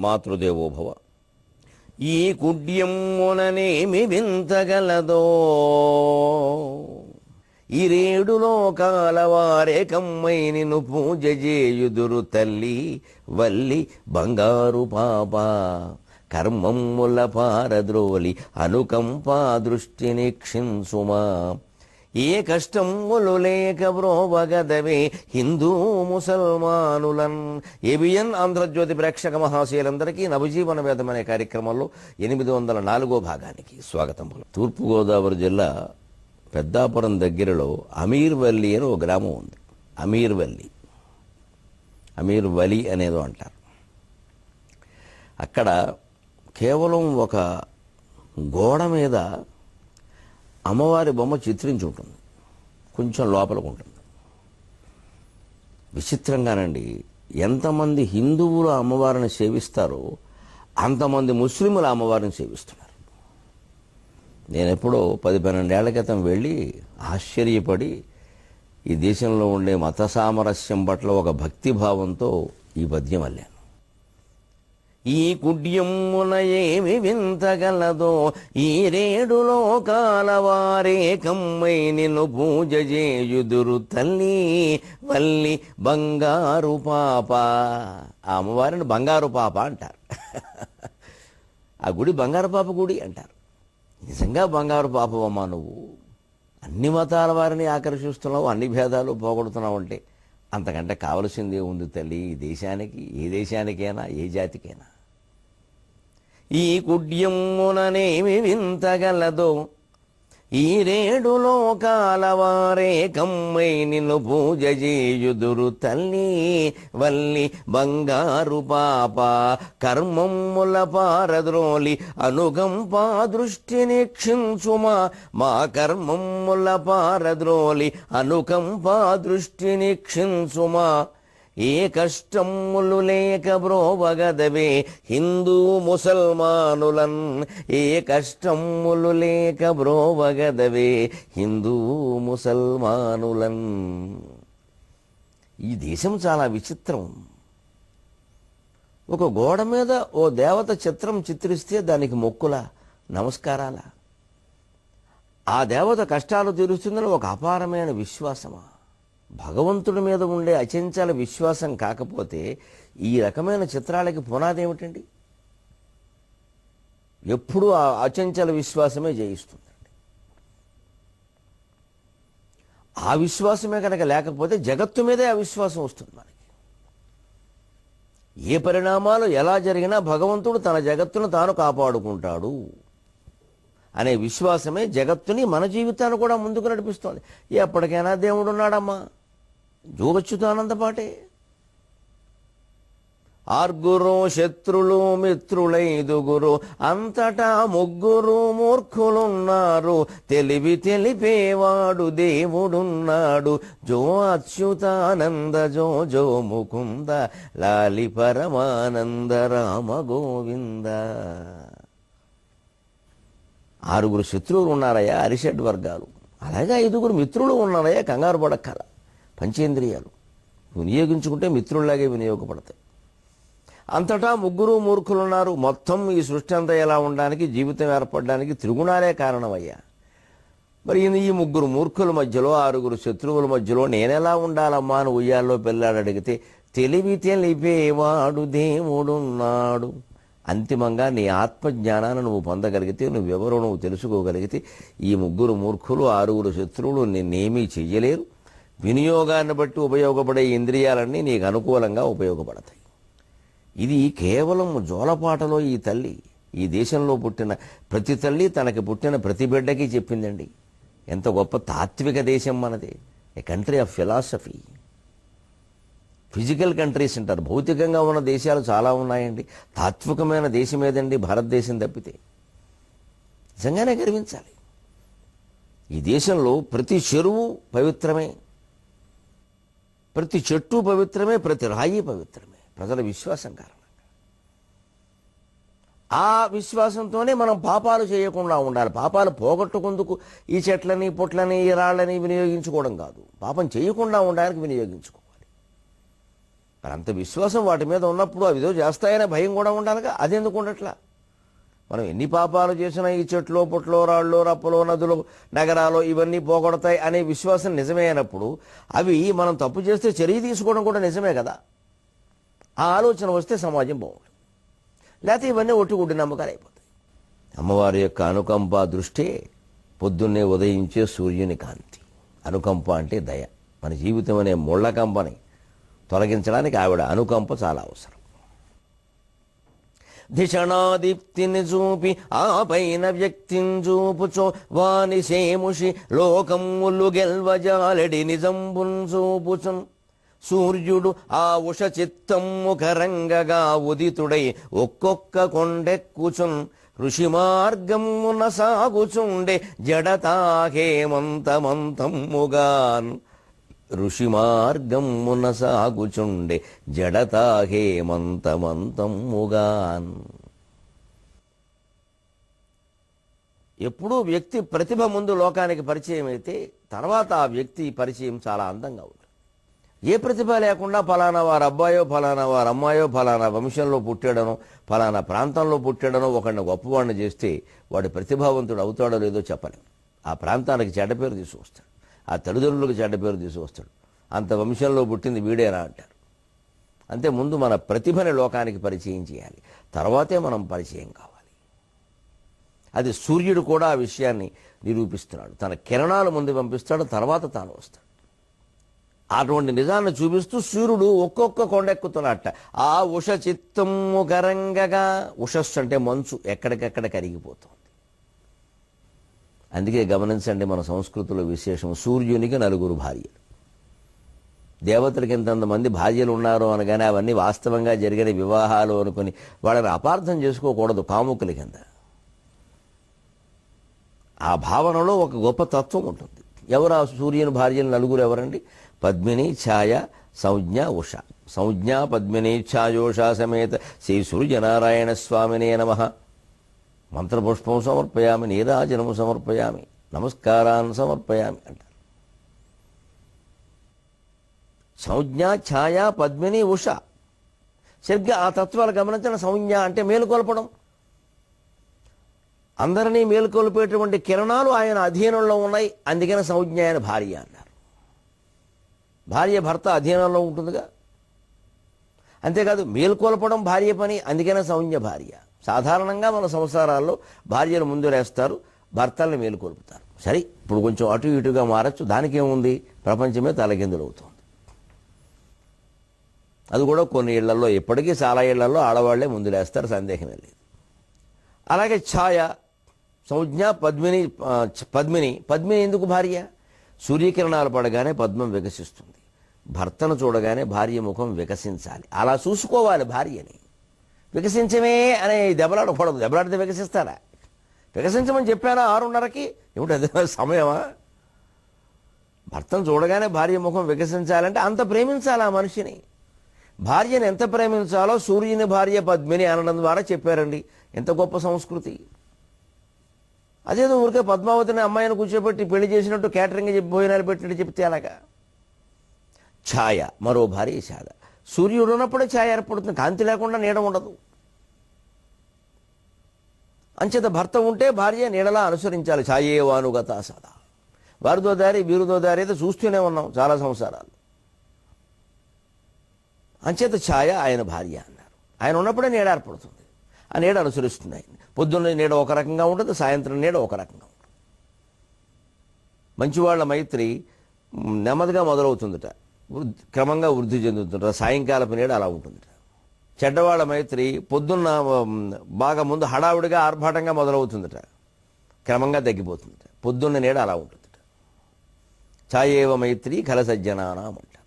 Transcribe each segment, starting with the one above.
మాతృదేవోభవ. ఈ కుడ్యమ్ముననేమి వింతగలదో, ఈ రేడు లోకాల వారే కమ్మై నిన్ను పూజ చేయుదురు తల్లి వల్లి బంగారు పాప. కర్మమ్ముల పారద్రోలి అనుకంపా దృష్టిని క్షింసుమా. ఏ కష్టములు లేక బ్రోవగదవే హిందూ ముసల్మానులన్. ఏబిఎన్ ఆంధ్రజ్యోతి ప్రేక్షక మహాశయులందరికీ నవజీవన వేదం అనే కార్యక్రమంలో 804వ భాగానికి స్వాగతం. తూర్పుగోదావరి జిల్లా పెద్దాపురం దగ్గరలో అమీర్వల్లి అని ఒక గ్రామం ఉంది. అమీర్వలి అనేదో అంటారు. అక్కడ కేవలం ఒక గోడ మీద అమ్మవారి బొమ్మ చిత్రించి ఉంటుంది, కొంచెం లోపలకు ఉంటుంది. విచిత్రంగానండి, ఎంతమంది హిందువులు అమ్మవారిని సేవిస్తారో అంతమంది ముస్లింలు అమ్మవారిని సేవిస్తున్నారు. నేను ఎప్పుడో 10-12 ఏళ్ల క్రితం వెళ్ళి ఆశ్చర్యపడి ఈ దేశంలో ఉండే మత సామరస్యం పట్ల ఒక భక్తిభావంతో ఈ పద్యం అల్లాను. ఈ కుడ్యమ్మున ఏమి వింతగలదో, ఈ రేడు లోకాల వారే కమ్మై నిన్ను పూజ చేయుదురు తల్లి వల్లి బంగారు పాప. ఆ అమ్మవారిని బంగారు పాప అంటారు. ఆ గుడి బంగారు పాప గుడి అంటారు. నిజంగా బంగారు పాపవమ్మా నువ్వు. అన్ని మతాల వారిని ఆకర్షిస్తున్నావు, అన్ని భేదాలు పోగొడుతున్నావు అంటే అంతకంటే కావలసిందే ఉంది తల్లి ఈ దేశానికి, ఏ దేశానికైనా ఏ జాతికైనా. ఈ కుడ్యమ్ముననేమి వింతగలదో, ఈ రేడు లోకాల వారే కమ్మై నిన్ను పూజ చేయుదురు తల్లి వల్లి బంగారు పాప. కర్మమ్ముల పారద్రోలి అనుకంపా దృష్టిని క్షించుమా. మా కర్మమ్ముల పారద్రోలి అనుకంపా దృష్టిని క్షించుమా. ఏ కష్టములు లేక బ్రోవగదవే హిందూ ముసల్మానులన్. ఏ కష్టములు లేక బ్రోవగదవే హిందూ ముసల్మానులన్. ఈ దేశం చాలా విచిత్రం. ఒక గోడ మీద ఓ దేవత చిత్రం చిత్రిస్తే దానికి మొక్కుల నమస్కారాల. ఆ దేవత కష్టాలు తీరుస్తుందని ఒక అపారమైన విశ్వాసమా. భగవంతుడి మీద ఉండే అచంచల విశ్వాసం కాకపోతే ఈ రకమైన చిత్రాలకి పునాది ఏమిటండి? ఎప్పుడూ ఆ అచంచల విశ్వాసమే జయిస్తుందండి. ఆ విశ్వాసమే కనుక లేకపోతే జగత్తు మీదే అవిశ్వాసం వస్తుంది మనకి. ఏ పరిణామాలు ఎలా జరిగినా భగవంతుడు తన జగత్తును తాను కాపాడుకుంటాడు అనే విశ్వాసమే జగత్తుని మన జీవితాన్ని కూడా ముందుకు నడిపిస్తోంది. ఎప్పటికైనా దేవుడు ఉన్నాడమ్మా, జోగచ్యుతానందపాటే. ఆర్గురు శత్రులు మిత్రులైదుగురు, అంతటా ముగ్గురు మూర్ఖులున్నారు. తెలివి తెలిపేవాడు దేవుడున్నాడు. జో అచ్యుతానంద జో జో ముకుంద లాలి పరమానంద రామ గోవింద. 6 శత్రువులు ఉన్నారయ్యా, అరిషడ్ వర్గాలు. అలాగే 5 మిత్రులు ఉన్నారయ్యా, కంగారు పడక్కల. పంచేంద్రియాలు వినియోగించుకుంటే మిత్రుల్లాగే వినియోగపడతాయి. అంతటా ముగ్గురు మూర్ఖులున్నారు. మొత్తం ఈ సృష్టి అంతా ఎలా ఉండడానికి, జీవితం ఏర్పడడానికి త్రిగుణాలే కారణమయ్యా. మరి ఈ 3 మూర్ఖుల మధ్యలో 6 శత్రువుల మధ్యలో నేనెలా ఉండాలమ్మా అని ఉయ్యాల్లో పిల్లాడు అడిగితే, తెలివి తెలిపేవాడు దేవుడున్నాడు. అంతిమంగా నీ ఆత్మజ్ఞానాన్ని నువ్వు పొందగలిగితే, నువ్వెవరో నువ్వు తెలుసుకోగలిగితే, ఈ 3 మూర్ఖులు 6 శత్రువులు నిన్నేమీ చెయ్యలేరు. వినియోగాన్ని బట్టి ఉపయోగపడే ఇంద్రియాలన్నీ నీకు అనుకూలంగా ఉపయోగపడతాయి. ఇది కేవలం జోలపాటలో ఈ తల్లి, ఈ దేశంలో పుట్టిన ప్రతి తల్లి తనకి పుట్టిన ప్రతి బిడ్డకి చెప్పిందండి. ఎంత గొప్ప తాత్విక దేశం మనది. A country of philosophy. Physical countries అంటారు, భౌతికంగా ఉన్న దేశాలు చాలా ఉన్నాయండి. తాత్వికమైన దేశం ఏదండి? భారతదేశం తప్పితే. నిజంగానే గర్వించాలి. ఈ దేశంలో ప్రతి చెరువు పవిత్రమే, ప్రతి చెట్టు పవిత్రమే, ప్రతి రాయి పవిత్రమే. ప్రజల విశ్వాసం కారణంగా. ఆ విశ్వాసంతోనే మనం పాపాలు చేయకుండా ఉండాలి. పాపాలు పోగొట్టుకుందుకు ఈ చెట్లని పొట్లని ఈ రాళ్ళని వినియోగించుకోవడం కాదు, పాపం చేయకుండా ఉండడానికి వినియోగించుకోవాలి. మరి అంత విశ్వాసం వాటి మీద ఉన్నప్పుడు అవి ఏదో చేస్తాయనే భయం కూడా ఉండాలిగా. అదెందుకు ఉండట్లా? మనం ఎన్ని పాపాలు చేసినా ఈ చెట్లో పుట్లో రాళ్ళు రప్పలో నదులు నగరాలు ఇవన్నీ పోగొడతాయి అనే విశ్వాసం నిజమే అయినప్పుడు అవి మనం తప్పు చేస్తే చర్య తీసుకోవడం కూడా నిజమే కదా. ఆ ఆలోచన వస్తే సమాజం బాగుంటుంది. లేకపోతే ఇవన్నీ ఒట్టి నమ్మకాలు అయిపోతాయి. అమ్మవారి యొక్క అనుకంప దృష్టే పొద్దున్నే ఉదయించే సూర్యుని కాంతి. అనుకంప అంటే దయ. మన జీవితం అనే ముళ్ళకంపని తొలగించడానికి ఆవిడ అనుకంప చాలా అవసరం. ధిషణాదీప్తిని చూపి ఆ పైన వ్యక్తిని చూపుచో వాని సేముషి లోకములు గెల్వజాలడి నిజంబున్ చూపుచున్ సూర్యుడు ఆ ఉష చిత్తము కరంగగా ఉదితుడై ఒక్కొక్క కొండెక్కుచున్ ఋషి మార్గమున సాగుచుండే జడతాహేమంతమంతముగాన్ ఋషి మార్గమున సాగుచుండే జడతాహేమంతమంతముగాన్. ఎప్పుడూ వ్యక్తి ప్రతిభ ముందు లోకానికి పరిచయం అయితే తర్వాత ఆ వ్యక్తి పరిచయం చాలా అందంగా ఉంటుంది. ఏ ప్రతిభ లేకుండా ఫలానా వారు అబ్బాయో ఫలానా వారు అమ్మాయో ఫలానా వంశంలో పుట్టాడనో ఫలానా ప్రాంతంలో పుట్టాడనో ఒకడిని గొప్పవాడిని చేస్తే వాడు ప్రతిభావంతుడు అవుతాడో లేదో చెప్పలేం. ఆ ప్రాంతానికి చెడ్డ పేరు తీసుకొస్తాడు, ఆ తల్లిదండ్రులకు చెడ్డ పేరు తీసుకొస్తాడు. అంత వంశంలో పుట్టింది వీడేనా అంటారు. అంతే, ముందు మన ప్రతిభని లోకానికి పరిచయం చేయాలి, తర్వాతే మనం పరిచయం కావాలి. అది సూర్యుడు కూడా ఆ విషయాన్ని నిరూపిస్తున్నాడు. తన కిరణాలు ముందు పంపిస్తాడు, తర్వాత తాను వస్తాడు. అటువంటి నిజాన్ని చూపిస్తూ సూర్యుడు ఒక్కొక్క కొండెక్కుతున్నట్ట. ఆ ఉష చిత్తము కరంగగా, ఉషస్సు అంటే మంచు ఎక్కడికెక్కడ కరిగిపోతుంది. అందుకే గమనించండి, మన సంస్కృతిలో విశేషం సూర్యునికి 4 భార్యలు. దేవతలకి ఇంతమంది భార్యలు ఉన్నారు అనగానే అవన్నీ వాస్తవంగా జరిగిన వివాహాలు అనుకుని వాళ్ళని అపార్థం చేసుకోకూడదు కాముకుల కింద. ఆ భావనలో ఒక గొప్ప తత్వం ఉంటుంది. ఎవరు ఆ సూర్యుని భార్యలు 4 ఎవరండి? పద్మిని, ఛాయ, సంజ్ఞ, ఉష. సంజ్ఞ పద్మిని ఛాయోష సమేత శ్రీ సూర్యనారాయణ స్వామినే నమః. మంత్రపుష్పం సమర్పయామి, నీరాజనము సమర్పయామి, నమస్కారాన్ని సమర్పయామి అంటారు. సంజ్ఞ, ఛాయ, పద్మిని, ఉష. సరిగ్గా ఆ తత్వాలు గమనించిన. సంజ్ఞ అంటే మేలుకొల్పడం, అందరినీ మేలుకొల్పేటువంటి కిరణాలు ఆయన అధీనంలో ఉన్నాయి. అందుకని సంజ్ఞ ఆయన భార్య అన్నారు. భార్య భర్త అధీనంలో ఉంటుందిగా. అంతేకాదు మేలుకొల్పడం భార్య పని, అందుకనే సంజ్ఞ భార్య. సాధారణంగా మన సంసారాల్లో భార్యలు ముందురేస్తారు, భర్తల్ని మేలుకొల్పుతారు. సరే, ఇప్పుడు కొంచెం అటు ఇటుగా మారచ్చు, దానికేముంది? ప్రపంచమే తలకిందులవుతుంది. అది కూడా కొన్ని ఇళ్లలో, ఇప్పటికీ చాలా ఇళ్లలో ఆడవాళ్లే ముందులేస్తారు, సందేహమే లేదు. అలాగే ఛాయ, సంజ్ఞ, పద్మిని. పద్మిని ఎందుకు భార్య? సూర్యకిరణాలు పడగానే పద్మం వికసిస్తుంది. భర్తను చూడగానే భార్య ముఖం వికసించాలి, అలా చూసుకోవాలి భార్యని. వికసించమే అనే దెబ్బలాడకూడదు. దెబ్బలాడితే వికసిస్తారా? వికసించమని చెప్పానా 6:30కి? ఏమిటి అదే సమయమా? భర్తను చూడగానే భార్య ముఖం వికసించాలంటే అంత ప్రేమించాలి ఆ మనిషిని. భార్యను ఎంత ప్రేమించాలో సూర్యుని భార్య పద్మిని అనడం ద్వారా చెప్పారండి. ఎంత గొప్ప సంస్కృతి! అదేదో ఊరికే పద్మావతిని అమ్మాయిని కూర్చోబెట్టి పెళ్లి చేసినట్టు క్యాటరింగ్ చెప్పి భోజనాలు పెట్టినట్టు చెప్తే అలాగా. ఛాయ, మరో భార్య ఛాయ. సూర్యుడు ఉన్నప్పుడే ఛాయ ఏర్పడుతుంది, కాంతి లేకుండా నీడ ఉండదు. అంచేత భర్త ఉంటే భార్య నీడలా అనుసరించాలి. ఛాయే వానుగత సదా. వారిదో దారి వీరిదో దారి అయితే చూస్తూనే ఉన్నాం చాలా సంసారాలు. అంచేత ఛాయ ఆయన భార్య అన్నారు. ఆయన ఉన్నప్పుడే నీడ ఏర్పడుతుంది, ఆ నీడ అనుసరిస్తుంది ఆయన. పొద్దున్న నీడ ఒక రకంగా ఉంటుంది, సాయంత్రం నీడ ఒక రకంగా ఉంటుంది. మంచివాళ్ల మైత్రి నెమ్మదిగా మొదలవుతుందట, క్రమంగా వృద్ధి చెందుతుంట. సాయంకాలపు నీడ అలా ఉంటుందట. చెడ్డవాళ్ల మైత్రి పొద్దున్న బాగా ముందు హడావుడిగా ఆర్భాటంగా మొదలవుతుందట, క్రమంగా తగ్గిపోతుందట. పొద్దున్న నీడ అలా ఉంటుందట. ఛాయేవ మైత్రి ఖల సజ్జనానాం అంటారు.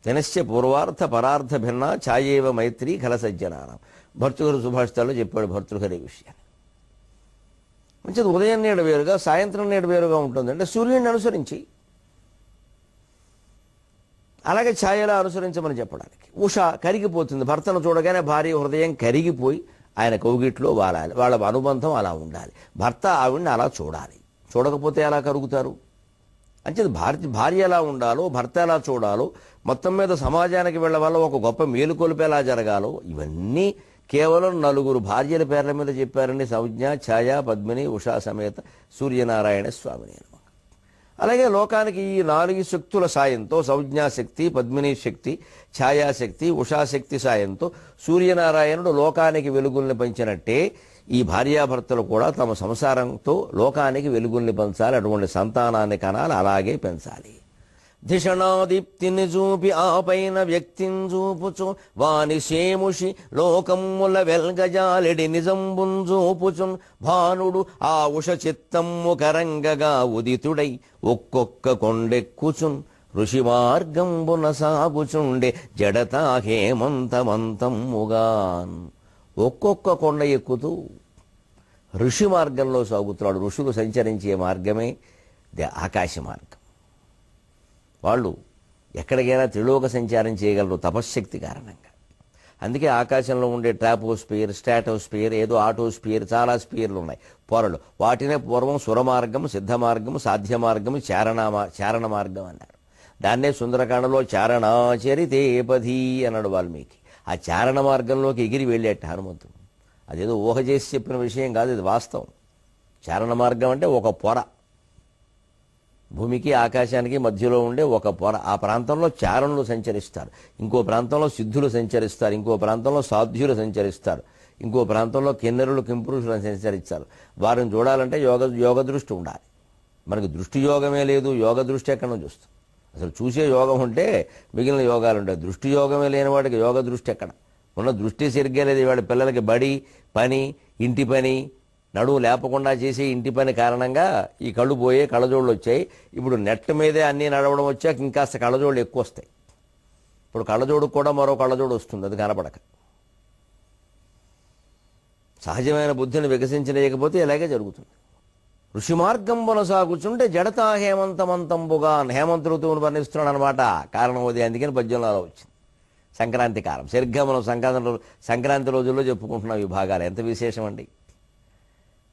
దినశ్చ పూర్వార్థ పరార్థ భిన్న ఛాయేవ మైత్రి ఖల సజ్జనానాం. భర్తృహరి సుభాషితాల్లో చెప్పాడు భర్తృహరి విషయాన్ని. మంచిది, ఉదయం నీడ వేరుగా సాయంత్రం నీడ వేరుగా ఉంటుంది అంటే సూర్యుడిని అనుసరించి. అలాగే ఛాయలా అనుసరించమని చెప్పడానికి. ఉష కరిగిపోతుంది. భర్తను చూడగానే భార్య హృదయం కరిగిపోయి ఆయన కౌగిట్లో వాలాలి. వాళ్ళ అనుబంధం అలా ఉండాలి. భర్త ఆవిడ్ని అలా చూడాలి, చూడకపోతే ఎలా కరుగుతారు? అంటే భార్య ఎలా ఉండాలో, భర్త ఎలా చూడాలో మొత్తం మీద సమాజానికి వీళ్ళ వల్ల ఒక గొప్ప మేలుకొల్పేలా జరగాలో ఇవన్నీ కేవలం 4 భార్యల పేర్ల మీద చెప్పారండి. సంజ్ఞ, ఛాయ, పద్మిని, ఉషా సమేత సూర్యనారాయణ స్వామిని. అలాగే లోకానికి ఈ 4 శక్తుల సాయంతో, సంజ్ఞాశక్తి, పద్మిని శక్తి, ఛాయాశక్తి, ఉషాశక్తి సాయంతో సూర్యనారాయణుడు లోకానికి వెలుగుల్ని పంచినట్టే ఈ భార్యాభర్తలు కూడా తమ సంసారంతో లోకానికి వెలుగుల్ని పంచాలి. అటువంటి సంతానాన్ని కనాలి, అలాగే పెంచాలి. ధిషణాదీప్తిని చూపి ఆపైన వ్యక్తిని చూపుచు వాని సేముషి లోకమ్ముల వెల్గజాలిడి నిజంబున్ చూపుచున్ భానుడు ఆ ఉష చిత్తమ్ము కరంగగా ఉదితుడై ఒక్కొక్క కొండెక్కుచున్ ఋషి మార్గంబున సాగుచుండే జడతా హేమంతమంతమ్ముగాన్. ఒక్కొక్క కొండ ఎక్కుతూ ఋషి మార్గంలో సాగుతున్నాడు. ఋషులు సంచరించే మార్గమే ఆకాశ మార్గం. వాళ్ళు ఎక్కడికైనా త్రిలోక సంచారం చేయగలరు తపశ్శక్తి కారణంగా. అందుకే ఆకాశంలో ఉండే ట్రాపోస్పియర్, స్ట్రాటోస్పియర్, ఏదో ఆటోస్పియర్, చాలా స్పియర్లు ఉన్నాయి, పొరలు. వాటినే పూర్వం సురమార్గం, సిద్ధ మార్గం, సాధ్య మార్గం, చారణ మార్గం అన్నారు. దాన్నే సుందరకాండలో చారణాచరితేపధి అన్నాడు వాల్మీకి. ఆ చారణ మార్గంలోకి ఎగిరి వెళ్ళేట హనుమంతుడు. అదేదో ఊహ చేసి చెప్పిన విషయం కాదు, ఇది వాస్తవం. చారణ మార్గం అంటే ఒక పొర, భూమికి ఆకాశానికి మధ్యలో ఉండే ఒక పొర. ఆ ప్రాంతంలో చారణులు సంచరిస్తారు, ఇంకో ప్రాంతంలో సిద్ధులు సంచరిస్తారు, ఇంకో ప్రాంతంలో సాధ్యులు సంచరిస్తారు, ఇంకో ప్రాంతంలో కిన్నెరులు, కింపురుషులు సంచరిస్తారు. వారిని చూడాలంటే యోగ దృష్టి ఉండాలి. మనకి దృష్టి యోగమే లేదు, యోగ దృష్టి ఎక్కడ నుంచి వస్తుంది? అసలు చూసే యోగం ఉంటే మిగిలిన యోగాలు ఉంటాయి. దృష్టి యోగమే లేని వాడికి యోగ దృష్టి ఎక్కడ? ఉన్న దృష్టి సరిగ్గా లేదు. వాడి పిల్లలకి బడి పని, ఇంటి పని, నడువు లేపకుండా చేసే ఇంటి పని కారణంగా ఈ కళ్ళు పోయే కళ్ళజోళ్ళు వచ్చాయి. ఇప్పుడు నెట్ మీదే అన్నీ నడవడం వచ్చాక ఇంకాస్త కళ్ళజోళ్ళు ఎక్కువ వస్తాయి. ఇప్పుడు కళ్ళజోడుకు కూడా మరో కళ్ళజోడు వస్తుంది, అది కనపడక. సహజమైన బుద్ధిని వికసించలేకపోతే ఇలాగే జరుగుతుంది. ఋషి మార్గం కొనసాగుచుంటే జడతా హేమంతమంతంబుగా హేమంత ఋతువును వర్ణిస్తున్నాడు అనమాట. కారణం అది, అందుకని పద్యంలో అలా వచ్చింది. సంక్రాంతి కాలం సరిగ్గా మనం సంక్రాంతి రోజుల్లో చెప్పుకుంటున్నాం ఈ భాగాలు. ఎంత విశేషం అండి.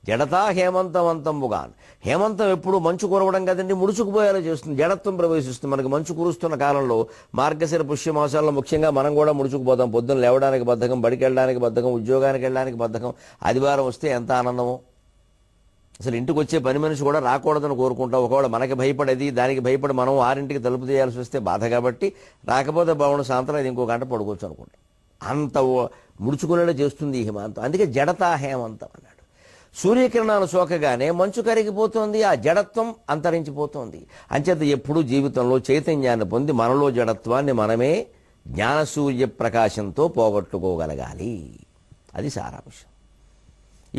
జడతా హేమంతమంతంబుగా. హేమంతం ఎప్పుడు మంచు కురవడం కదండి, ముడుచుకుపోయేలా చేస్తుంది, జడత్వం ప్రవేశిస్తుంది. మనకి మంచు కురుస్తున్న కాలంలో మార్గశిర పుష్యమాసాల్లో ముఖ్యంగా మనం కూడా ముడుచుకుపోతాం. పొద్దున్న లేవడానికి బద్ధకం, బడికి వెళ్ళడానికి బద్ధకం, ఉద్యోగానికి వెళ్ళడానికి బద్ధకం. ఆదివారం వస్తే ఎంత ఆనందమో. అసలు ఇంటికి వచ్చే పని మనిషి కూడా రాకూడదని కోరుకుంటాం. ఒకవేళ మనకి భయపడేది, దానికి భయపడి మనం 6ంటికి తలుపు తీయాల్సి వస్తే బాధ. కాబట్టి రాకపోతే బాగుండు, సాయంత్రం ఇది ఇంకో గంట పడుకోవచ్చు అనుకుంటాం. అంత ముడుచుకునేలా చేస్తుంది ఈ హేమంతం. అందుకే జడతా హేమంతం అన్నాడు. సూర్యకిరణాలు సోకగానే మంచు కరిగిపోతుంది, ఆ జడత్వం అంతరించిపోతుంది. అంచేత ఎప్పుడూ జీవితంలో చైతన్యాన్ని పొంది మనలో జడత్వాన్ని మనమే జ్ఞానసూర్య ప్రకాశంతో పోగొట్టుకోగలగాలి. అది సారాంశం.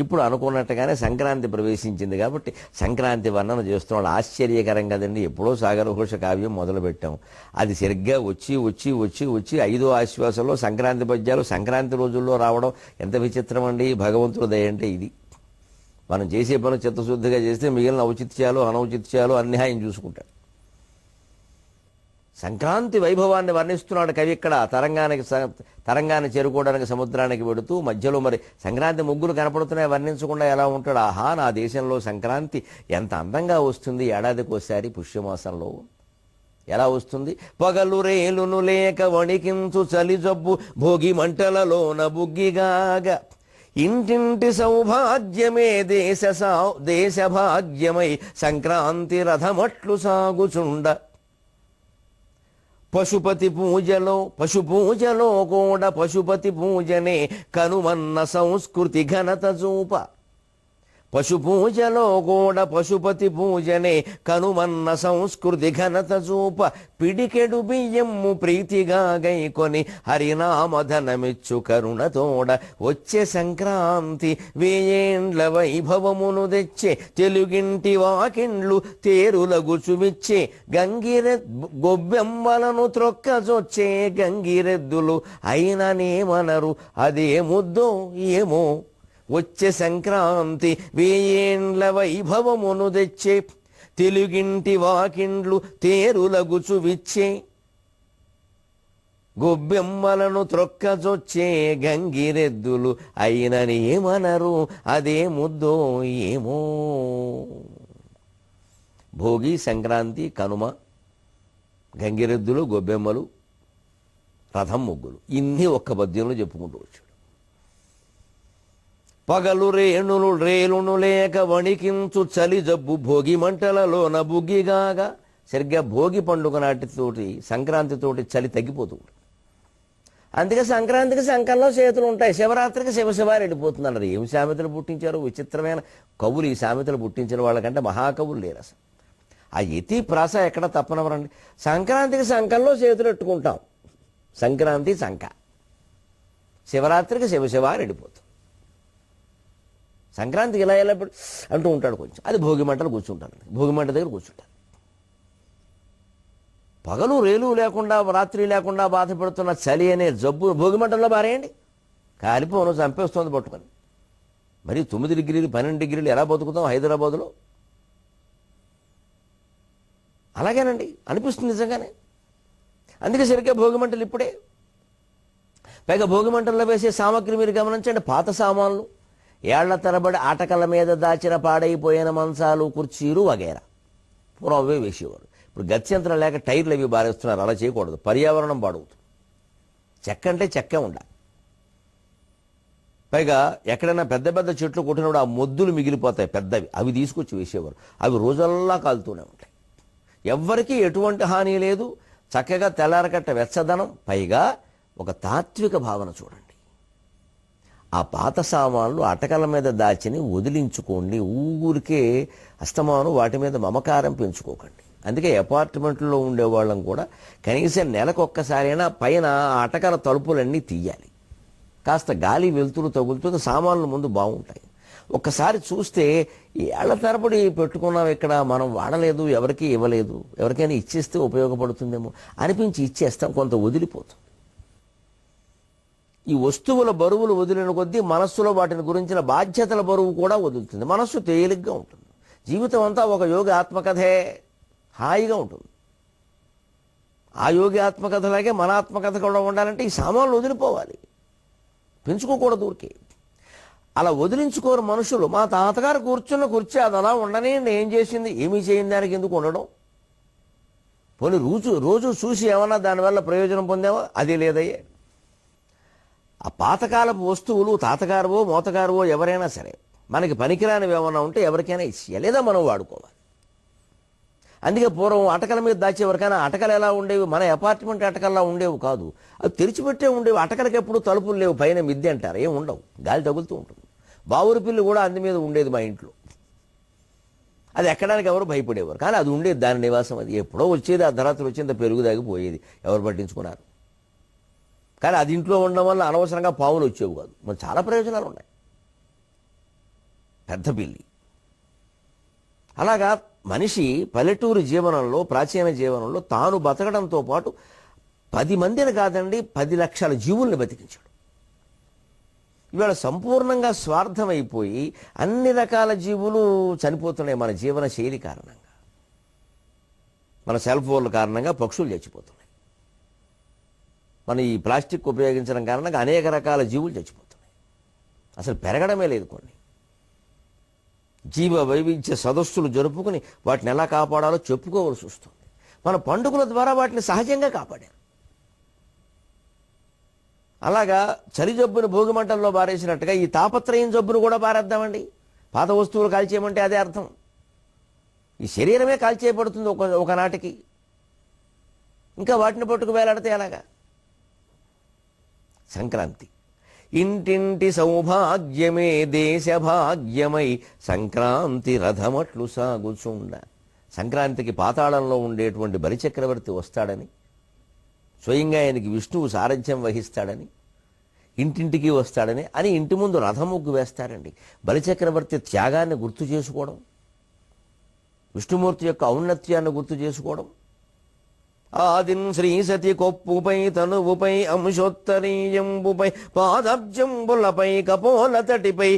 ఇప్పుడు అనుకున్నట్టుగానే సంక్రాంతి ప్రవేశించింది కాబట్టి సంక్రాంతి వర్ణన చేస్తున్నాడు. ఆశ్చర్యకరం కదండి. ఎప్పుడో సాగరఘోష కావ్యం మొదలుపెట్టాం, అది సరిగ్గా వచ్చి 5వ ఆశ్వాసంలో సంక్రాంతి పద్యాలు సంక్రాంతి రోజుల్లో రావడం ఎంత విచిత్రం అండి. భగవంతుడు దయ అంటే ఇది. మనం చేసే పని చిత్తశుద్ధిగా చేస్తే మిగిలిన ఔచిత్యాలు అనౌచిత్యాలు అన్ని ఆయన చూసుకుంటాడు. సంక్రాంతి వైభవాన్ని వర్ణిస్తున్నాడు కవి ఇక్కడ. తరంగాన్ని చేరుకోవడానికి సముద్రానికి వెడుతూ మధ్యలో మరి సంక్రాంతి ముగ్గులు కనపడుతున్నాయి, వర్ణించకుండా ఎలా ఉంటాడు? ఆహా, నా దేశంలో సంక్రాంతి ఎంత అందంగా వస్తుంది. ఏడాదికి ఒకసారి పుష్యమాసంలో ఎలా వస్తుంది? పగలు రేలును లేక వణికించు చలి జబ్బు భోగి మంటలలోన బుగ్గిగాగా ఇంటింటి సౌభాగ్యమే దేశ భాగ్యమై సంక్రాంతి రథమట్లు సాగుచుండ పశు పూజలో కూడా పశుపతి పూజనే కనుమన్న సంస్కృతి ఘనత చూప. పశుపూజలో కూడా పశుపతి పూజనే కనుమన్న సంస్కృతి ఘనత చూప. పిడికెడు బియ్యము ప్రీతిగా గైకొని హరినామధనమిచ్చు కరుణతోడ వచ్చే సంక్రాంతి వేయేండ్ల వైభవమును తెచ్చే తెలుగింటి వాకిండ్లు తేరులగుచుమిచ్చే గొబ్బెమ్మలను త్రొక్కజొచ్చే గంగిరెద్దులు అయిననేమనరు అదే ముద్దో ఏమో. వచ్చే సంక్రాంతి వేయేండ్ల వైభవమును తెచ్చే తెలుగింటి వాకిండ్లు తేరులగుచు విచ్చే గొబ్బెమ్మలను త్రొక్కజొచ్చే గంగిరెద్దులు అయినని ఏమనరు అదే ముద్దో ఏమో. భోగి, సంక్రాంతి, కనుమ, గంగిరెద్దులు, గొబ్బెమ్మలు, రథం ముగ్గులు, ఇన్ని ఒక్క పద్యంలో చెప్పుకుంటూ వచ్చాడు. పగలు రేణులు రేలును లేక వణికించు చలి జబ్బు భోగి మంటలలోన బుగ్గిగాగా. సరిగ్గా భోగి పండుగ నాటితోటి సంక్రాంతితోటి చలి తగ్గిపోతూ ఉంటుంది. అందుకే సంక్రాంతికి సంకల్లో చేతులు ఉంటాయి, శివరాత్రికి శివశివారు వెళ్ళిపోతున్నారు. ఏమి సామెతలు పుట్టించారు, విచిత్రమైన కవులు ఈ సామెతలు పుట్టించిన వాళ్ళకంటే మహాకవులు లేరు అసలు. ఆ యతి ప్రాస ఎక్కడ తప్పనవరండి. సంక్రాంతికి సంకల్లో చేతులు ఎట్టుకుంటాం, సంక్రాంతి సంక, శివరాత్రికి శివశివారు వెళ్ళిపోతాం. సంక్రాంతికి ఇలా ఎలా అంటూ ఉంటాడు కొంచెం, అది భోగి మంటలు కూర్చుంటారు, భోగి మంట దగ్గర కూర్చుంటారు. పగలు రేలు లేకుండా రాత్రి లేకుండా బాధపడుతున్న చలి అనే జబ్బు భోగి మంటల్లో బారేయండి, కాలిపోను చంపేస్తుంది పట్టుకొని. మరి 9 డిగ్రీలు 12 డిగ్రీలు ఎలా బతుకుతాం హైదరాబాదులో? అలాగేనండి అనిపిస్తుంది నిజంగానే. అందుకే సరిగ్గా భోగి మంటలు ఇప్పుడే. పైగా భోగి మంటల్లో వేసే సామగ్రి మీరు గమనించండి, పాత సామాన్లు, ఏళ్ల తరబడి ఆటకల మీద దాచిన పాడైపోయిన మంచాలు కుర్చీలు వగేరా పూర్వం అవే వేసేవారు. ఇప్పుడు గత్యంతరం లేక టైర్లు అవి బారేస్తున్నారు. అలా చేయకూడదు, పర్యావరణం పాడవుతుంది. చెక్క అంటే చెక్కే ఉండాలి. పైగా ఎక్కడైనా పెద్ద పెద్ద చెట్లు కొట్టినప్పుడు ఆ మొద్దులు మిగిలిపోతాయి పెద్దవి, అవి తీసుకొచ్చి వేసేవారు. అవి రోజల్లా కాలుతూనే ఉంటాయి, ఎవ్వరికీ ఎటువంటి హాని లేదు. చక్కగా తెల్లారకట్ట వెచ్చదనం, పైగా ఒక తాత్విక భావన చూడండి. ఆ పాత సామాన్లు అటకల మీద దాచిని వదిలించుకోండి, ఊరికే అస్తమానం వాటి మీద మమకారం పెంచుకోకండి. అందుకే అపార్ట్మెంట్లో ఉండేవాళ్ళం కూడా కనీసం నెలకొక్కసారైనా పైన ఆ అటకల తలుపులన్నీ తీయాలి. కాస్త గాలి వెలుతురు తగులుతుంది, సామాన్లు ముందు బాగుంటాయి. ఒక్కసారి చూస్తే ఏళ్ల తరబడి పెట్టుకున్నాం ఇక్కడ, మనం వాడలేదు, ఎవరికీ ఇవ్వలేదు, ఎవరికైనా ఇచ్చేస్తే ఉపయోగపడుతుందేమో అనిపించి ఇచ్చేస్తాం, కొంత వదిలిపోతుంది. ఈ వస్తువుల బరువులు వదిలిన కొద్దీ మనస్సులో వాటిని గురించిన బాధ్యతల బరువు కూడా వదులుతుంది, మనస్సు తేలిగ్గా ఉంటుంది. జీవితం అంతా ఒక యోగి ఆత్మకథే, హాయిగా ఉంటుంది. ఆ యోగి ఆత్మకథలాగే మన ఆత్మకథ కూడా ఉండాలంటే ఈ సామాన్లు వదిలిపోవాలి, పెంచుకోకూడదు ఊరికే. అలా వదిలించుకోరు మనుషులు. మా తాతగారు కూర్చున్న కుర్చీ అది అలా ఉండనే ఏం చేసింది, ఏమీ చేయని దానికి ఎందుకు ఉండడం? పోనీ రోజు చూసి ఏమన్నా దానివల్ల ప్రయోజనం పొందావా? అది లేదయ్యే. ఆ పాతకాలపు వస్తువులు తాతగారువో మోతగారువో ఎవరైనా సరే మనకి పనికిరానివి ఏమన్నా ఉంటే ఎవరికైనా ఇచ్చేయాలి, లేదా మనం వాడుకోవాలి. అందుకే పూర్వం అటకల మీద దాచేవరకైనా అటకలు ఎలా ఉండేవి, మన అపార్ట్మెంట్ అటకల్లా ఉండేవి కాదు, అవి తెరిచిపెట్టే ఉండేవి. అటకలకి ఎప్పుడు తలుపులు లేవు, పైన మిద్దె అంటారు, ఏం ఉండవు, గాలి తగులుతూ ఉంటుంది. బావురు పిల్లి కూడా అందు మీద ఉండేది మా ఇంట్లో, అది ఎక్కడానికి ఎవరు భయపడేవారు, కానీ అది ఉండేది, దాని నివాసం అది. ఎప్పుడో వచ్చేది, అర్ధరాత్రి వచ్చేంత పెరుగు దాగిపోయేది, ఎవరు పట్టించుకున్నారు? కానీ అది ఇంట్లో ఉండడం వల్ల అనవసరంగా పావులు వచ్చేవి కాదు. మరి చాలా ప్రయోజనాలు ఉన్నాయి పెద్ద పిల్లి. అలాగా మనిషి పల్లెటూరు జీవనంలో, ప్రాచీన జీవనంలో తాను బతకడంతో పాటు 10 మందిని కాదండి 10 లక్షల జీవుల్ని బతికించాడు. ఇవాళ సంపూర్ణంగా స్వార్థమైపోయి అన్ని రకాల జీవులు చనిపోతున్నాయి మన జీవన శైలి కారణంగా. మన సెల్ ఫోన్ల కారణంగా పక్షులు చచ్చిపోతున్నాయి, మన ఈ ప్లాస్టిక్ ఉపయోగించడం కారణంగా అనేక రకాల జీవులు చచ్చిపోతున్నాయి, అసలు పెరగడమే లేదు. కొన్ని జీవ వైవిధ్య సదస్సులు జరుపుకుని వాటిని ఎలా కాపాడాలో చెప్పుకోవాల్సి వస్తుంది. మన పండుగల ద్వారా వాటిని సహజంగా కాపాడారు. అలాగా చలి జబ్బును భోగి మంటల్లో బారేసినట్టుగా ఈ తాపత్రయం జబ్బును కూడా బారేద్దామండి. పాత వస్తువులు కాల్చేయమంటే అదే అర్థం. ఈ శరీరమే కాల్చేయబడుతుంది ఒకనాటికి, ఇంకా వాటిని పట్టుకు వేలాడితే ఎలాగా? సంక్రాంతి ఇంటింటి సౌభాగ్యమే దేశ భాగ్యమై సంక్రాంతి రథమట్లు సాగుచుండ. సంక్రాంతికి పాతాళంలో ఉండేటువంటి బలిచక్రవర్తి వస్తాడని, స్వయంగా ఆయనకి విష్ణువు సారథ్యం వహిస్తాడని, ఇంటింటికి వస్తాడని అని ఇంటి ముందు రథం ముగ్గు వేస్తారండి. బలిచక్రవర్తి త్యాగాన్ని గుర్తు చేసుకోవడం, విష్ణుమూర్తి యొక్క ఔన్నత్యాన్ని గుర్తు చేసుకోవడం, ఆదిన్ శ్రీ సతి కొప్పుపై తనువుపై అంశోత్తరీయంబుపై పాదబ్జంబులపై కపోలతటిపై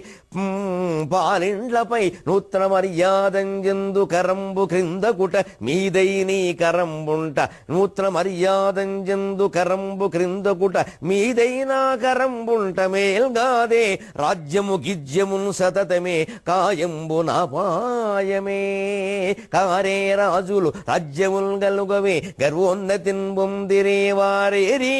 పాలిండ్లపై నూత్న మర్యాదంజందు కరంబు క్రిందకుట మీదై నీ కరంబుంట నూత్న మర్యాదంజందు కరంబు క్రిందకుట మీదై నా కరంబుంట మేల్గాదే రాజ్యము గిజ్యమున్ సతతమే కాయంబు నాపాయమే. కారే రాజులు రాజ్యముల్ గలుగవే గర్వ సర్వోన్నతిన్ బొందిరే వారేరి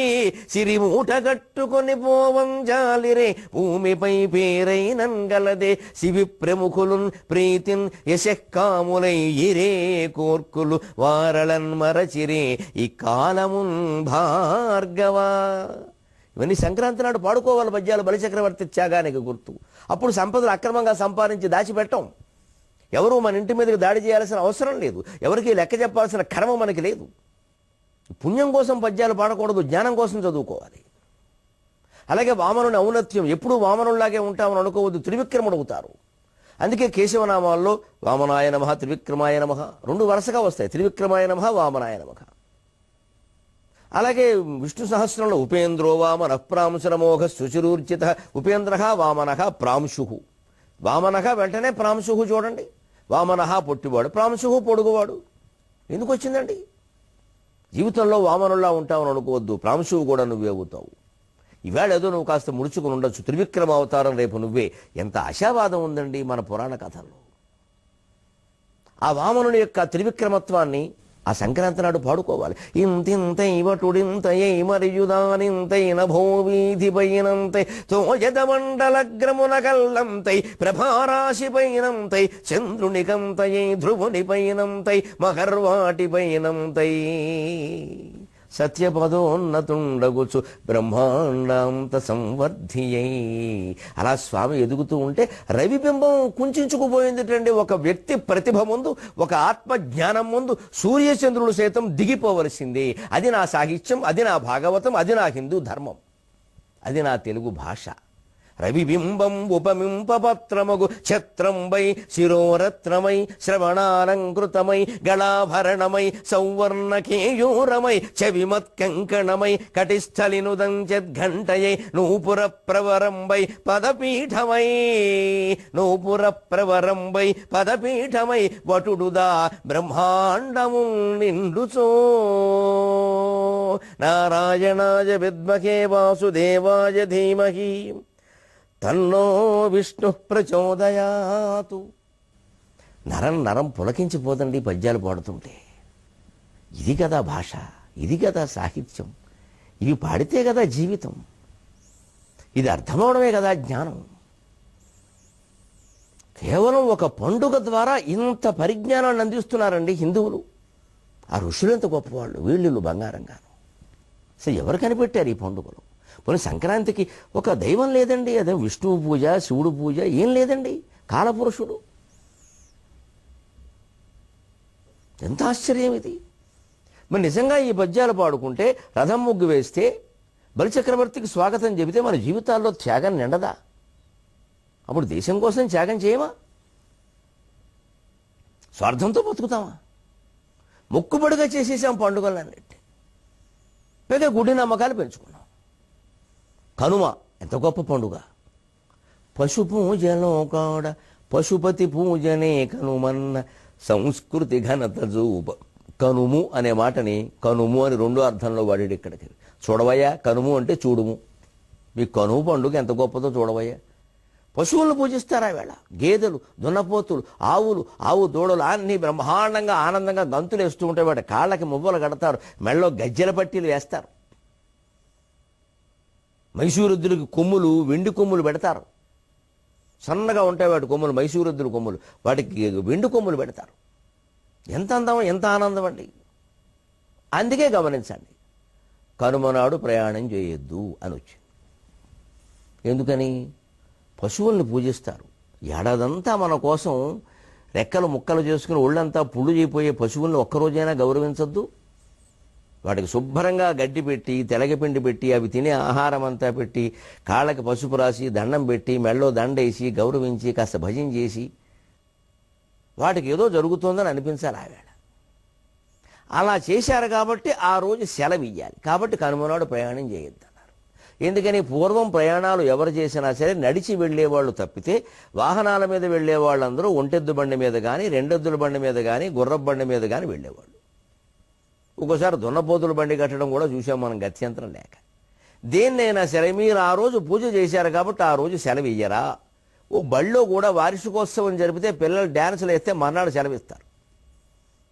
సిరిమూట కట్టుకొని పోవంజాలిరే భూమిపై పేరైనన్ గలదే శివి ప్రముఖులున్ ప్రీతిన్ యశకాములై ఇరే కోర్కులు వారళన్ మరచిరే ఈ కాలమున్ భార్గవా. ఇవన్నీ సంక్రాంతి నాడు పాడుకోవాలి పద్యాలు, బలిచక్రవర్తి త్యాగానికి గుర్తు. అప్పుడు సంపదలు అక్రమంగా సంపాదించి దాచిపెట్టం. ఎవరు మన ఇంటి మీదకి దాడి చేయాల్సిన అవసరం లేదు, ఎవరికి లెక్క చెప్పాల్సిన కర్మ మనకి లేదు. పుణ్యం కోసం పద్యాలు పాడకూడదు, జ్ఞానం కోసం చదువుకోవాలి. అలాగే వామనుని ఔన్నత్యం, ఎప్పుడూ వామనుల్లాగే ఉంటామని అనుకోవద్దు, త్రివిక్రముడు అవుతారు. అందుకే కేశవనామాల్లో వామనాయ నమః త్రివిక్రమాయ నమః రెండు వరుసగా వస్తాయి, త్రివిక్రమాయ నమః వామనాయ నమః. అలాగే విష్ణు సహస్రంలో ఉపేంద్రో వామన ప్రాంశురమోఘ శుచిరూర్జిత ఉపేంద్ర వామన ప్రాంశు. వామన వెంటనే ప్రాంశు చూడండి, వామన పొట్టివాడు, ప్రాంశు పొడుగువాడు. ఎందుకు వచ్చిందండి? జీవితంలో వామనుల్లా ఉంటామని అనుకోవద్దు, ప్రాంశువు కూడా నువ్వే అవుతావు. ఈవేళ ఏదో నువ్వు కాస్త ముడుచుకుని ఉండొచ్చు, త్రివిక్రమ అవతారం రేపు నువ్వే. ఎంత ఆశావాదం ఉందండి మన పురాణ కథల్లో. ఆ వామనుని యొక్క త్రివిక్రమత్వాన్ని ఆ సంక్రాంతి నాడు పాడుకోవాలి. ఇంతింతై వటుడింతయై మరియుదానింతై నభోవీధిపైనంతై తోయదమండలగ్రమున కల్లంతై ప్రభారాశిపైనంతై చంద్రునికంతయై ధ్రువునిపైనంతై మహర్వాటిపైనంతై సత్యపదోన్నతుండగుచు బ్రహ్మాండాంత సంవర్ధియై. అలా స్వామి ఎదుగుతూ ఉంటే రవిబింబం కుంచుకుపోయిందిటండి. ఒక వ్యక్తి ప్రతిభ ముందు, ఒక ఆత్మజ్ఞానం ముందు సూర్యచంద్రులు సైతం దిగిపోవలసిందే. అది నా సాహిత్యం, అది నా భాగవతం, అది నా హిందూ ధర్మం, అది నా తెలుగు భాష. రవిబింబం ఉపమింపపత్రమగు ఛత్రంబై శిరోరత్నమై శ్రవణాలంకృతమై గళాభరణమై సౌవర్ణకేయూరమై చవిమత్కంకణమై కటిస్థలినుదంచద్ఘంటయై నూపుర ప్రవరంబై పదపీఠమై నూపుర ప్రవరంబై పదపీఠమై వటుడుదా బ్రహ్మాండము నిండుచో. నారాయణాయ విద్మహే వాసుదేవాయ ధీమహి తన్నో విష్ణు ప్రచోదయాతు. నరం నరం పులకించిపోతండి పద్యాలు పాడుతుంటే. ఇది కదా భాష, ఇది కదా సాహిత్యం, ఇవి పాడితే కదా జీవితం, ఇది అర్థమవడమే కదా జ్ఞానం. కేవలం ఒక పండుగ ద్వారా ఇంత పరిజ్ఞానాన్ని అందిస్తున్నారండి హిందువులు. ఆ ఋషులు ఎంత గొప్పవాళ్ళు, వీళ్ళు బంగారంగాను. అసలు ఎవరు కనిపెట్టారు ఈ పండుగలు? పోనీ సంక్రాంతికి ఒక దైవం లేదండి, అదే విష్ణువు పూజ, శివుడు పూజ ఏం లేదండి, కాలపురుషుడు. ఎంత ఆశ్చర్యం ఇది. మరి నిజంగా ఈ పద్యాలు పాడుకుంటే, రథం ముగ్గు వేస్తే, బలిచక్రవర్తికి స్వాగతం చెబితే మన జీవితాల్లో త్యాగం నిండదా? అప్పుడు దేశం కోసం త్యాగం చేయమా? స్వార్థంతో బతుకుతామా? మొక్కుబడిగా చేసేసాం పండుగలన్నిటి. పైగా గుడి నమ్మకాలు పెంచుకున్నాం. కనుమ ఎంత గొప్ప పండుగ. పశు పూజలో కాడ పశుపతి పూజనే కనుమన్న సంస్కృతి ఘనత జూప. కనుము అనే మాటని కనుము అని రెండో అర్థంలో వాడాడు ఇక్కడికి. చూడవయ్యా, కనుము అంటే చూడుము. మీ కనుము పండుగ ఎంత గొప్పదో చూడవయ్యా. పశువులను పూజిస్తారా వేళ? గేదెలు, దున్నపోతులు, ఆవులు, ఆవు దూడలు అన్నీ బ్రహ్మాండంగా ఆనందంగా గంతులు వేస్తూ ఉంటాయి. వాటి కాళ్ళకి మువ్వలు కడతారు, మెళ్ళలో గజ్జెల పట్టీలు వేస్తారు. మైసూరుద్దులకి కొమ్ములు, వెండి కొమ్ములు పెడతారు. సన్నగా ఉంటాయి వాటి కొమ్ములు, మైసూరుద్దుల కొమ్ములు, వాటికి వెండి కొమ్ములు పెడతారు. ఎంత అందం, ఎంత ఆనందం అండి. అందుకే గమనించండి, కనుమనాడు ప్రయాణం చేయొద్దు అని వచ్చింది. ఎందుకని? పశువుల్ని పూజిస్తారు. ఏడాదంతా మన కోసం రెక్కలు ముక్కలు చేసుకుని ఒళ్ళంతా పుళ్ళు చేయిపోయే పశువుల్ని ఒక్కరోజైనా గౌరవించొద్దు? వాటికి శుభ్రంగా గడ్డి పెట్టి, తెలగపిండి పెట్టి, అవి తినే ఆహారం అంతా పెట్టి, కాళ్ళకి పసుపు రాసి, దండం పెట్టి, మెళ్ళో దండేసి, గౌరవించి, కాస్త భజన చేసి, వాటికి ఏదో జరుగుతోందని అనిపించాలి ఆవేళ. అలా చేశారు కాబట్టి ఆ రోజు సెలవు ఇయ్యాలి. కాబట్టి కనుమనాడు ప్రయాణం చేయొద్దన్నారు. ఎందుకని? పూర్వం ప్రయాణాలు ఎవరు చేసినా సరే నడిచి వెళ్ళేవాళ్ళు తప్పితే, వాహనాల మీద వెళ్ళే వాళ్ళందరూ ఒంటెద్దు బండి మీద కానీ, రెండెద్దుల బండి మీద కానీ, గుర్రపు బండి మీద కానీ వెళ్ళేవాళ్ళు. ఒక్కోసారి దున్నపోతుల బండి కట్టడం కూడా చూసాం మనం, గత్యంతరం లేక. దేన్నైనా సరే మీరు ఆ రోజు పూజ చేశారు కాబట్టి ఆ రోజు సెలవు ఇయ్యరా? ఓ బళ్ళో కూడా వార్షికోత్సవం జరిపితే పిల్లలు డ్యాన్సులు వేస్తే మర్నాడు సెలవిస్తారు,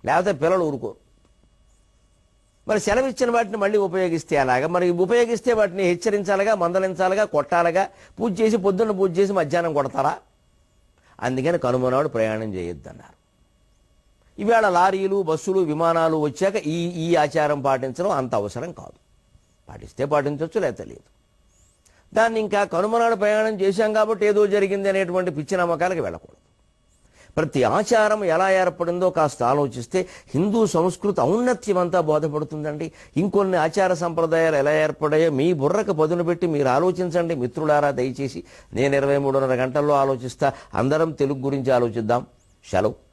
లేకపోతే పిల్లలు ఊరుకోరు. మరి సెలవు ఇచ్చిన వాటిని మళ్ళీ ఉపయోగిస్తే అలాగా, మరి ఉపయోగిస్తే వాటిని హెచ్చరించాలిగా, మందలించాలిగా, కొట్టాలిగా. పూజ చేసి పొద్దున్న పూజ చేసి మధ్యాహ్నం కొడతారా? అందుకని కనుమ నాడు ప్రయాణం చేయొద్దన్నారు. ఈవేళ లారీలు, బస్సులు, విమానాలు వచ్చాక ఈ ఆచారం పాటించడం అంత అవసరం కాదు. పాటిస్తే పాటించవచ్చు, లేకపోతే లేదు. దాన్ని ఇంకా కనుమనాడు ప్రయాణం చేశాం కాబట్టి ఏదో జరిగింది అనేటువంటి పిచ్చి నమ్మకాలకు వెళ్ళకూడదు. ప్రతి ఆచారం ఎలా ఏర్పడిందో కాస్త ఆలోచిస్తే హిందూ సంస్కృతి ఔన్నత్యం అంతా బోధపడుతుందండి. ఇంకొన్ని ఆచార సంప్రదాయాలు ఎలా ఏర్పడాయో మీ బుర్రకు పదును పెట్టి మీరు ఆలోచించండి మిత్రులారా. దయచేసి నేను 23:30 గంటల్లో ఆలోచిస్తా. అందరం తెలుగు గురించి ఆలోచిద్దాం. సెలవు.